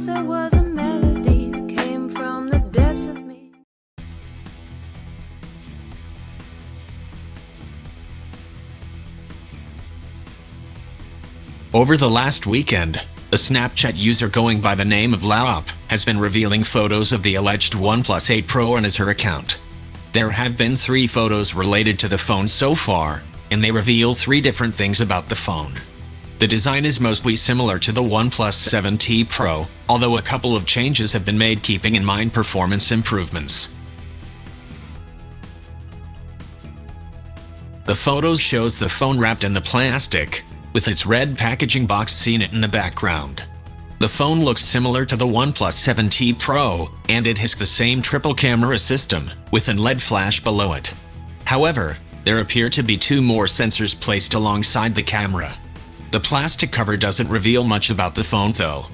voice, there was a melody that came from the depths of me. Over the last weekend, a Snapchat user going by the name of Lite has been revealing photos of the alleged OnePlus 8 Pro on her account. There have been 3 photos related to the phone so far, and they reveal 3 different things about the phone. The design is mostly similar to the OnePlus 7T Pro, although a couple of changes have been made keeping in mind performance improvements. The photos shows the phone wrapped in the plastic, with its red packaging box seen in the background. The phone looks similar to the OnePlus 7T Pro, and it has the same triple camera system, with an LED flash below it. However, there appear to be 2 more sensors placed alongside the camera. The plastic cover doesn't reveal much about the phone though.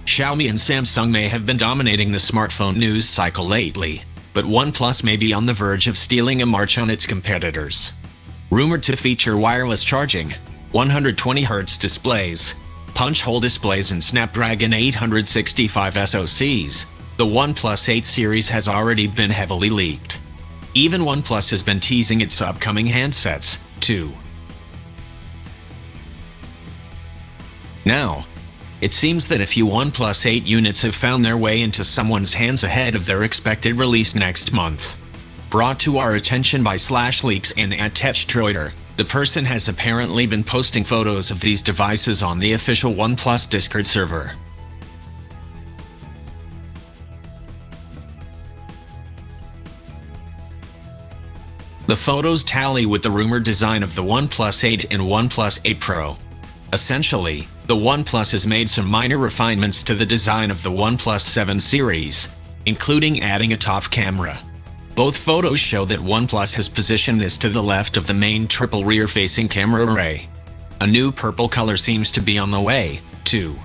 Xiaomi and Samsung may have been dominating the smartphone news cycle lately, but OnePlus may be on the verge of stealing a march on its competitors. Rumored to feature wireless charging, 120Hz displays, punch-hole displays and Snapdragon 865 SoCs, the OnePlus 8 series has already been heavily leaked. Even OnePlus has been teasing its upcoming handsets, too. Now, it seems that a few OnePlus 8 units have found their way into someone's hands ahead of their expected release next month. Brought to our attention by /leaks and @TechTroider, the person has apparently been posting photos of these devices on the official OnePlus Discord server. The photos tally with the rumored design of the OnePlus 8 and OnePlus 8 Pro. Essentially, the OnePlus has made some minor refinements to the design of the OnePlus 7 series, including adding a top camera. Both photos show that OnePlus has positioned this to the left of the main triple rear-facing camera array. A new purple color seems to be on the way, too.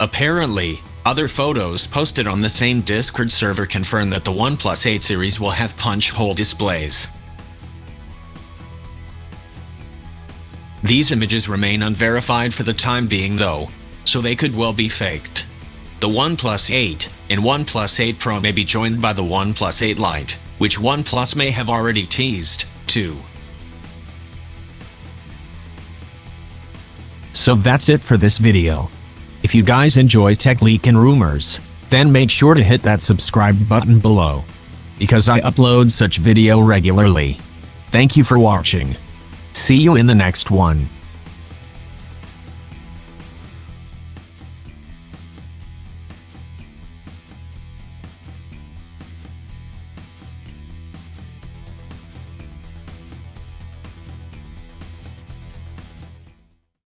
Apparently, other photos posted on the same Discord server confirm that the OnePlus 8 series will have punch-hole displays. These images remain unverified for the time being though, so they could well be faked. The OnePlus 8 and OnePlus 8 Pro may be joined by the OnePlus 8 Lite, which OnePlus may have already teased, too. So that's it for this video. If you guys enjoy tech leak and rumors, then make sure to hit that subscribe button below, because I upload such video regularly. Thank you for watching. See you in the next one.